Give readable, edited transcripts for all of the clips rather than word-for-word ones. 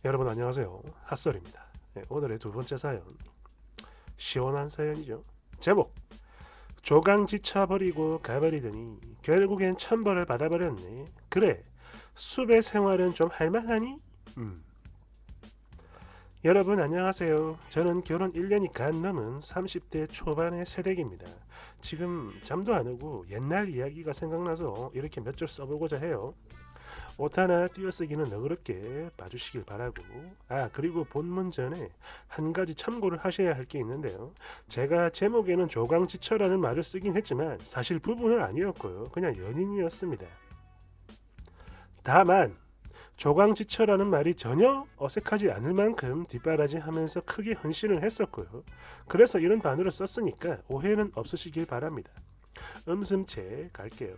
여러분 안녕하세요. 핫설입니다. 네, 오늘의 두 번째 사연. 시원한 사연이죠. 제목: 조강 지쳐버리고 가버리더니 결국엔 천벌을 받아버렸네. 그래, 숲의 생활은 좀 할만하니? 여러분 안녕하세요. 저는 결혼 1년이 간 넘은 30대 초반의 새댁입니다. 지금 잠도 안 오고 옛날 이야기가 생각나서 이렇게 몇 줄 써보고자 해요. 옷 하나 띄어쓰기는 너그럽게 봐주시길 바라고, 그리고 본문 전에 한 가지 참고를 하셔야 할 게 있는데요. 제가 제목에는 조강지처라는 말을 쓰긴 했지만 사실 부부는 아니었고요, 그냥 연인이었습니다. 다만 조강지처라는 말이 전혀 어색하지 않을 만큼 뒷바라지 하면서 크게 헌신을 했었고요. 그래서 이런 단어를 썼으니까 오해는 없으시길 바랍니다. 음슴체 갈게요.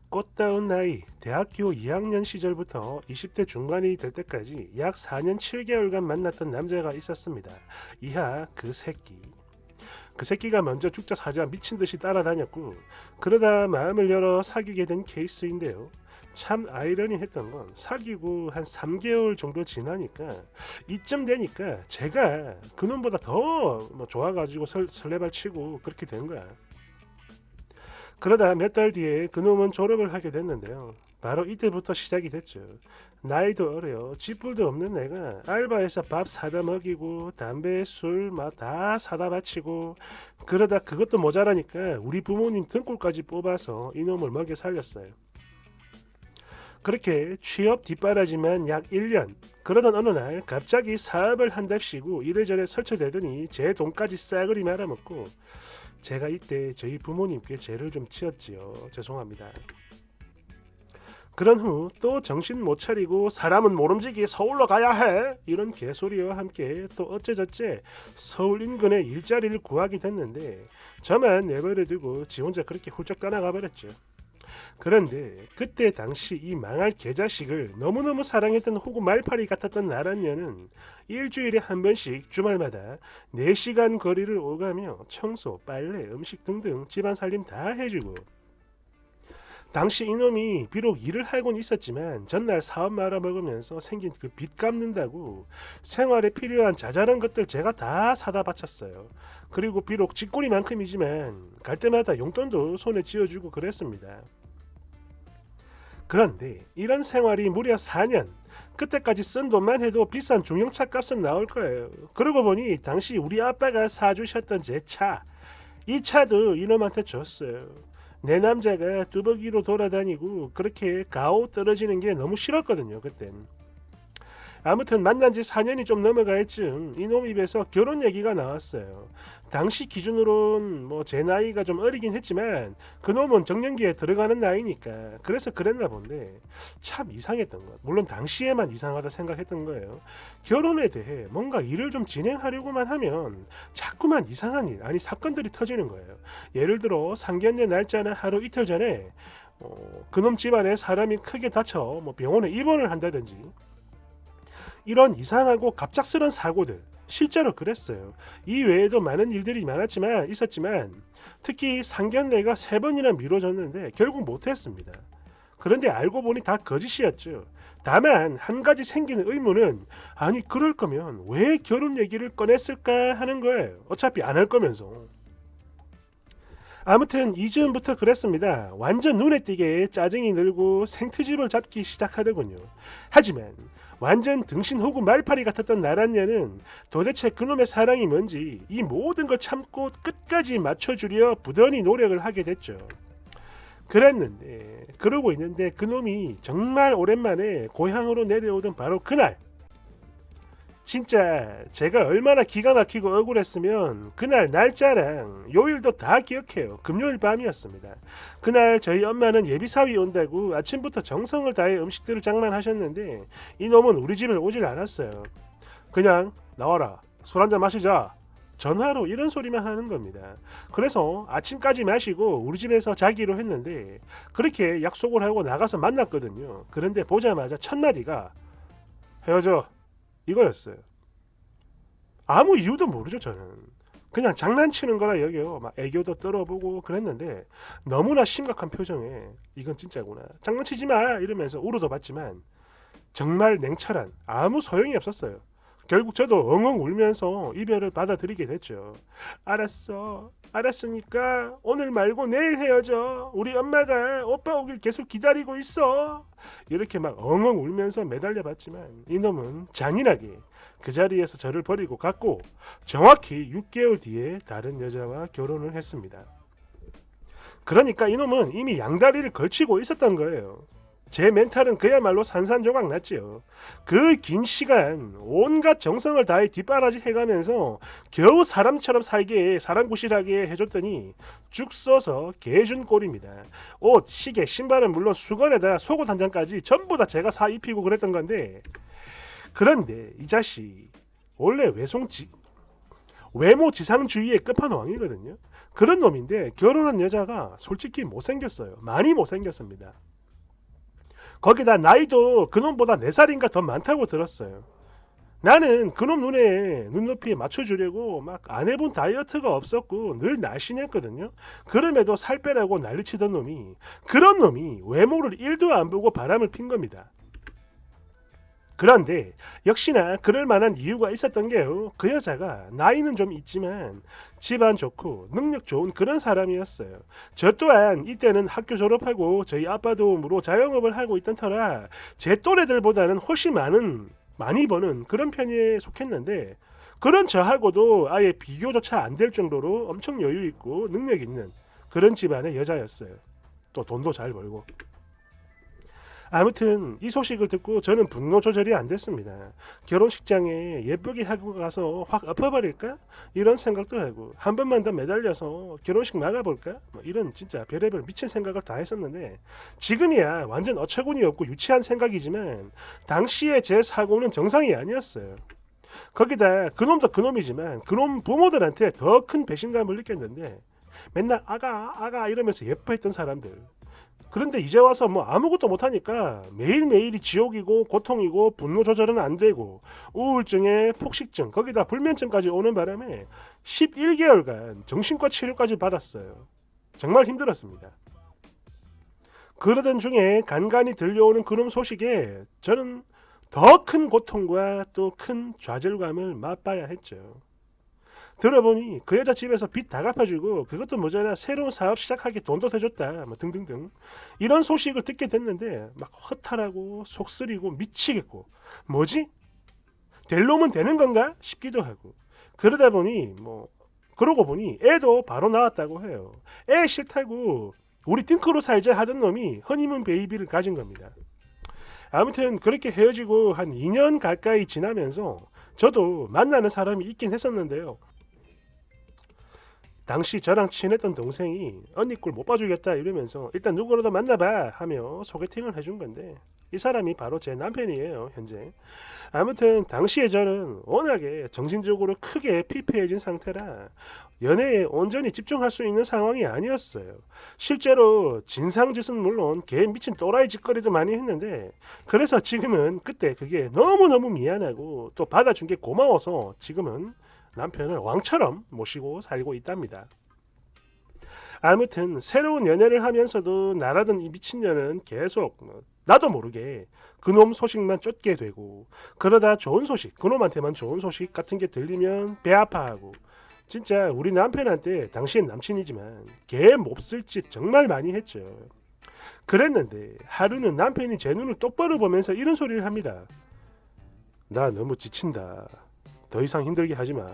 꽃다운 나이, 대학교 2학년 시절부터 20대 중반이 될 때까지 약 4년 7개월간 만났던 남자가 있었습니다. 이하 그 새끼. 그 새끼가 먼저 죽자 사자 미친 듯이 따라다녔고, 그러다 마음을 열어 사귀게 된 케이스인데요. 참 아이러니했던 건 사귀고 한 3개월 정도 지나니까, 이쯤 되니까 제가 그놈보다 더 좋아가지고 설레발 치고 그렇게 된 거야. 그러다 몇 달 뒤에 그놈은 졸업을 하게 됐는데요. 바로 이때부터 시작이 됐죠. 나이도 어려 쥐뿔도 없는 내가 알바해서 밥 사다 먹이고 담배 술 다 사다 바치고, 그러다 그것도 모자라니까 우리 부모님 등골까지 뽑아서 이놈을 먹여 살렸어요. 그렇게 취업 뒷바라지만 약 1년. 그러던 어느 날 갑자기 사업을 한답시고 이래저래 설쳐대더니 제 돈까지 싸그리 말아먹고, 제가 이때 저희 부모님께 죄를 좀 지었지요. 죄송합니다. 그런 후 또 정신 못 차리고 사람은 모름지기 서울로 가야 해, 이런 개소리와 함께 또 어째저째 서울 인근에 일자리를 구하게 됐는데, 저만 내버려 두고 지 혼자 그렇게 훌쩍 떠나가 버렸죠. 그런데 그때 당시 이 망할 개자식을 너무너무 사랑했던 호구 말파리 같았던 나란녀는 일주일에 한 번씩 주말마다 4시간 거리를 오가며 청소, 빨래, 음식 등등 집안 살림 다 해주고, 당시 이놈이 비록 일을 하곤 있었지만 전날 사업 말아먹으면서 생긴 그 빚 갚는다고 생활에 필요한 자잘한 것들 제가 다 사다 바쳤어요. 그리고 비록 쥐꼬리만큼이지만 갈 때마다 용돈도 손에 쥐어주고 그랬습니다. 그런데 이런 생활이 무려 4년. 그때까지 쓴 돈만 해도 비싼 중형차 값은 나올 거예요. 그러고 보니 당시 우리 아빠가 사주셨던 제 차, 이 차도 이놈한테 줬어요. 내 남자가 뚜벅이로 돌아다니고 그렇게 가오 떨어지는 게 너무 싫었거든요, 그땐. 아무튼 만난 지 4년이 좀 넘어갈 즈음 이놈 입에서 결혼 얘기가 나왔어요. 당시 기준으론 제 나이가 좀 어리긴 했지만 그놈은 정년기에 들어가는 나이니까 그래서 그랬나 본데, 참 이상했던 것. 물론 당시에만 이상하다 생각했던 거예요. 결혼에 대해 뭔가 일을 좀 진행하려고만 하면 자꾸만 이상한 일, 아니 사건들이 터지는 거예요. 예를 들어 상견례 날짜는 하루 이틀 전에 그놈 집안에 사람이 크게 다쳐 병원에 입원을 한다든지, 이런 이상하고 갑작스런 사고들 실제로 그랬어요. 이 외에도 많은 일들이 있었지만 특히 상견례가 3번이나 미뤄졌는데 결국 못했습니다. 그런데 알고 보니 다 거짓이었죠. 다만 한 가지 생기는 의문은, 아니 그럴 거면 왜 결혼 얘기를 꺼냈을까 하는 거예요. 어차피 안 할 거면서. 아무튼 이즈음부터 그랬습니다. 완전 눈에 띄게 짜증이 늘고 생트집을 잡기 시작하더군요. 하지만 완전 등신호구 말파리 같았던 나란녀는 도대체 그놈의 사랑이 뭔지 이 모든 걸 참고 끝까지 맞춰주려 부단히 노력을 하게 됐죠. 그러고 있는데 그놈이 정말 오랜만에 고향으로 내려오던 바로 그날, 진짜 제가 얼마나 기가 막히고 억울했으면 그날 날짜랑 요일도 다 기억해요. 금요일 밤이었습니다. 그날 저희 엄마는 예비사위 온다고 아침부터 정성을 다해 음식들을 장만하셨는데 이놈은 우리 집에 오질 않았어요. 그냥 나와라, 술 한잔 마시자, 전화로 이런 소리만 하는 겁니다. 그래서 아침까지 마시고 우리 집에서 자기로 했는데 그렇게 약속을 하고 나가서 만났거든요. 그런데 보자마자 첫 마디가 헤어져, 이거였어요. 아무 이유도 모르죠, 저는. 그냥 장난치는 거라 여겨요. 막 애교도 떨어보고 그랬는데 너무나 심각한 표정에 이건 진짜구나, 장난치지 마 이러면서 울어도 봤지만 정말 냉철한 아무 소용이 없었어요. 결국 저도 엉엉 울면서 이별을 받아들이게 됐죠. 알았어. 알았으니까 오늘 말고 내일 헤어져. 우리 엄마가 오빠 오길 계속 기다리고 있어. 이렇게 막 엉엉 울면서 매달려 봤지만 이놈은 잔인하게 그 자리에서 저를 버리고 갔고 정확히 6개월 뒤에 다른 여자와 결혼을 했습니다. 그러니까 이놈은 이미 양다리를 걸치고 있었던 거예요. 제 멘탈은 그야말로 산산조각 났지요. 그 긴 시간 온갖 정성을 다해 뒷바라지 해가면서 겨우 사람처럼 살게 사람 구실하게 해줬더니 죽 써서 개준 꼴입니다. 옷, 시계, 신발은 물론 수건에다 속옷 한 장까지 전부 다 제가 사 입히고 그랬던 건데, 그런데 이 자식 원래 외모 지상주의의 끝판왕이거든요. 그런 놈인데 결혼한 여자가 솔직히 못생겼어요. 많이 못생겼습니다. 거기다 나이도 그놈보다 4살인가 더 많다고 들었어요. 나는 그놈 눈에 눈높이에 맞춰주려고 막 안 해본 다이어트가 없었고 늘 날씬했거든요. 그럼에도 살 빼라고 난리치던 놈이, 그런 놈이 외모를 1도 안 보고 바람을 핀 겁니다. 그런데 역시나 그럴 만한 이유가 있었던 게요. 그 여자가 나이는 좀 있지만 집안 좋고 능력 좋은 그런 사람이었어요. 저 또한 이때는 학교 졸업하고 저희 아빠 도움으로 자영업을 하고 있던 터라 제 또래들보다는 훨씬 많이 버는 그런 편에 속했는데, 그런 저하고도 아예 비교조차 안 될 정도로 엄청 여유 있고 능력 있는 그런 집안의 여자였어요. 또 돈도 잘 벌고. 아무튼 이 소식을 듣고 저는 분노 조절이 안 됐습니다. 결혼식장에 예쁘게 하고 가서 확 엎어버릴까? 이런 생각도 하고, 한 번만 더 매달려서 결혼식 나가볼까? 뭐 이런 진짜 별의별 미친 생각을 다 했었는데, 지금이야 완전 어처구니 없고 유치한 생각이지만 당시에 제 사고는 정상이 아니었어요. 거기다 그놈도 그놈이지만 그놈 부모들한테 더 큰 배신감을 느꼈는데, 맨날 아가 이러면서 예뻐했던 사람들, 그런데 이제 와서 뭐 아무것도 못하니까 매일매일이 지옥이고 고통이고 분노 조절은 안 되고 우울증에 폭식증, 거기다 불면증까지 오는 바람에 11개월간 정신과 치료까지 받았어요. 정말 힘들었습니다. 그러던 중에 간간히 들려오는 그놈 소식에 저는 더 큰 고통과 또 큰 좌절감을 맛봐야 했죠. 들어보니 그 여자 집에서 빚 다 갚아주고 그것도 모자라 새로운 사업 시작하기 돈도 대줬다 뭐 등등등 이런 소식을 듣게 됐는데 막 허탈하고 속쓰리고 미치겠고, 뭐지? 될 놈은 되는 건가 싶기도 하고, 그러고 보니 애도 바로 나왔다고 해요. 애 싫다고 우리 띵크로 살자 하던 놈이 허니문 베이비를 가진 겁니다. 아무튼 그렇게 헤어지고 한 2년 가까이 지나면서 저도 만나는 사람이 있긴 했었는데요. 당시 저랑 친했던 동생이 언니 꼴 못 봐주겠다 이러면서 일단 누구라도 만나봐 하며 소개팅을 해준 건데, 이 사람이 바로 제 남편이에요 현재. 아무튼 당시에 저는 워낙에 정신적으로 크게 피폐해진 상태라 연애에 온전히 집중할 수 있는 상황이 아니었어요. 실제로 진상짓은 물론 개 미친 또라이 짓거리도 많이 했는데, 그래서 지금은 그때 그게 너무너무 미안하고 또 받아준 게 고마워서 지금은 남편을 왕처럼 모시고 살고 있답니다. 아무튼 새로운 연애를 하면서도 나라던 이 미친년은 계속 나도 모르게 그놈 소식만 쫓게 되고, 그러다 좋은 소식, 그놈한테만 좋은 소식 같은 게 들리면 배 아파하고, 진짜 우리 남편한테 당시엔 남친이지만 개 몹쓸 짓 정말 많이 했죠. 그랬는데 하루는 남편이 제 눈을 똑바로 보면서 이런 소리를 합니다. 나 너무 지친다. 더 이상 힘들게 하지 마.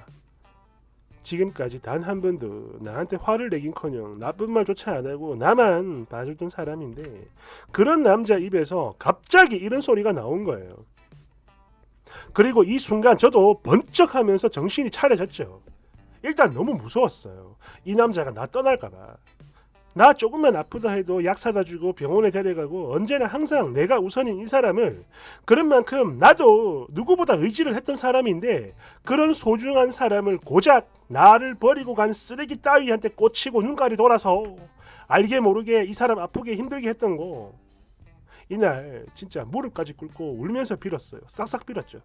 지금까지 단 한 번도 나한테 화를 내긴커녕 나쁜 말조차 안 하고 나만 봐주던 사람인데, 그런 남자 입에서 갑자기 이런 소리가 나온 거예요. 그리고 이 순간 저도 번쩍하면서 정신이 차려졌죠. 일단 너무 무서웠어요. 이 남자가 나 떠날까봐. 나 조금만 아프다 해도 약 사다 주고 병원에 데려가고 언제나 항상 내가 우선인 이 사람을, 그런 만큼 나도 누구보다 의지를 했던 사람인데 그런 소중한 사람을 고작 나를 버리고 간 쓰레기 따위한테 꽂히고 눈깔이 돌아서 알게 모르게 이 사람 아프게 힘들게 했던 거, 이날 진짜 무릎까지 꿇고 울면서 빌었어요. 싹싹 빌었죠.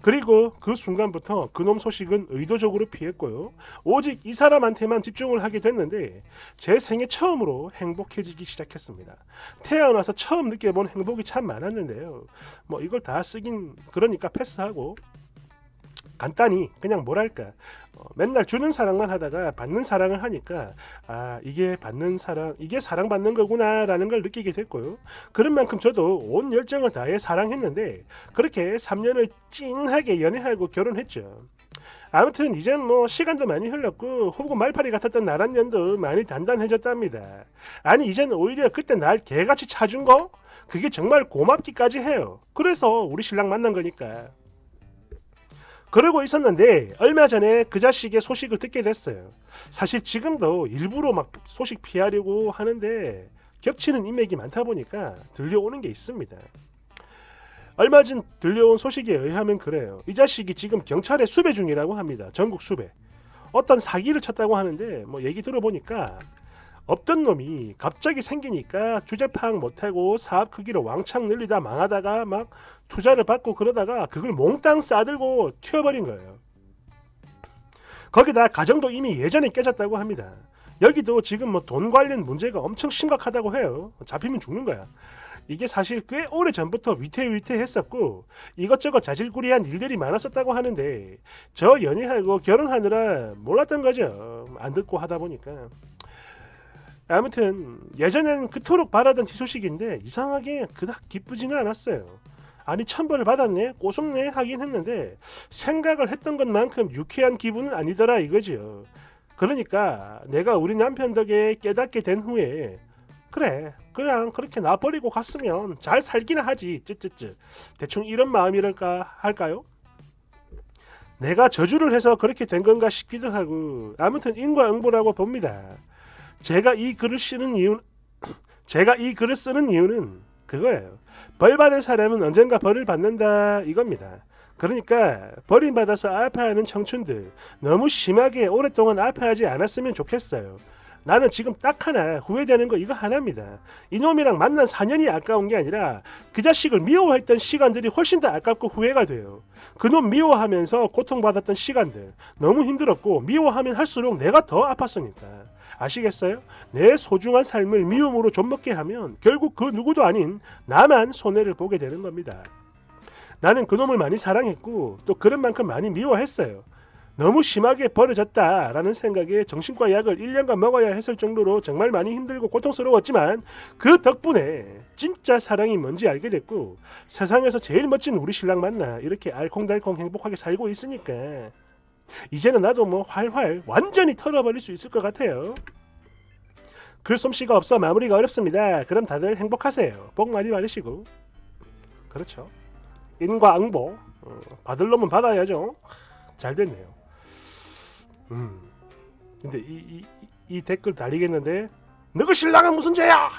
그리고 그 순간부터 그놈 소식은 의도적으로 피했고요. 오직 이 사람한테만 집중을 하게 됐는데 제 생애 처음으로 행복해지기 시작했습니다. 태어나서 처음 느껴본 행복이 참 많았는데요. 뭐 이걸 다 쓰긴 그러니까 패스하고 간단히 그냥 뭐랄까 맨날 주는 사랑만 하다가 받는 사랑을 하니까 이게 받는 사랑 이게 사랑받는 거구나라는 걸 느끼게 됐고요. 그런 만큼 저도 온 열정을 다해 사랑했는데 그렇게 3년을 찐하게 연애하고 결혼했죠. 아무튼 이젠 뭐 시간도 많이 흘렀고 호구 말파리 같았던 나란년도 많이 단단해졌답니다. 아니 이젠 오히려 그때 날 개같이 차준 거 그게 정말 고맙기까지 해요. 그래서 우리 신랑 만난 거니까. 그러고 있었는데 얼마 전에 그 자식의 소식을 듣게 됐어요. 사실 지금도 일부러 막 소식 피하려고 하는데 겹치는 인맥이 많다 보니까 들려오는 게 있습니다. 얼마 전 들려온 소식에 의하면 그래요. 이 자식이 지금 경찰에 수배 중이라고 합니다. 전국 수배. 어떤 사기를 쳤다고 하는데 뭐 얘기 들어보니까 없던 놈이 갑자기 생기니까 주제 파악 못하고 사업 크기를 왕창 늘리다 망하다가 막 투자를 받고 그러다가 그걸 몽땅 싸들고 튀어버린 거예요. 거기다 가정도 이미 예전에 깨졌다고 합니다. 여기도 지금 뭐 돈 관련 문제가 엄청 심각하다고 해요. 잡히면 죽는 거야. 이게 사실 꽤 오래 전부터 위태위태했었고 이것저것 자질구리한 일들이 많았었다고 하는데 저 연애하고 결혼하느라 몰랐던 거죠. 안 듣고 하다 보니까. 아무튼 예전엔 그토록 바라던 희소식인데 이상하게 그닥 기쁘지는 않았어요. 아니 천벌을 받았네 꼬숩네 하긴 했는데 생각을 했던 것만큼 유쾌한 기분은 아니더라 이거지요. 그러니까 내가 우리 남편 덕에 깨닫게 된 후에 그래 그냥 그렇게 놔버리고 갔으면 잘 살기나 하지 쯧쯧쯧 대충 이런 마음이랄까 할까요? 내가 저주를 해서 그렇게 된 건가 싶기도 하고 아무튼 인과응보라고 봅니다. 제가 이 글을 쓰는 이유는 제가 이 글을 쓰는 이유는 그거예요. 벌 받을 사람은 언젠가 벌을 받는다 이겁니다. 그러니까 버림받아서 아파하는 청춘들 너무 심하게 오랫동안 아파하지 않았으면 좋겠어요. 나는 지금 딱 하나 후회되는 거 이거 하나입니다. 이놈이랑 만난 4년이 아까운 게 아니라 그 자식을 미워했던 시간들이 훨씬 더 아깝고 후회가 돼요. 그놈 미워하면서 고통받았던 시간들 너무 힘들었고 미워하면 할수록 내가 더 아팠으니까. 아시겠어요? 내 소중한 삶을 미움으로 좀먹게 하면 결국 그 누구도 아닌 나만 손해를 보게 되는 겁니다. 나는 그놈을 많이 사랑했고 또 그런 만큼 많이 미워했어요. 너무 심하게 버려졌다라는 생각에 정신과 약을 1년간 먹어야 했을 정도로 정말 많이 힘들고 고통스러웠지만 그 덕분에 진짜 사랑이 뭔지 알게 됐고 세상에서 제일 멋진 우리 신랑 만나 이렇게 알콩달콩 행복하게 살고 있으니까 이제는 나도 뭐 활활 완전히 털어버릴 수 있을 것 같아요. 글솜씨가 없어 마무리가 어렵습니다. 그럼 다들 행복하세요. 복 많이 받으시고. 그렇죠. 인과응보 받을 놈은 받아야죠. 잘 됐네요. 근데 이 댓글 달리겠는데 너그 신랑은 무슨 죄야?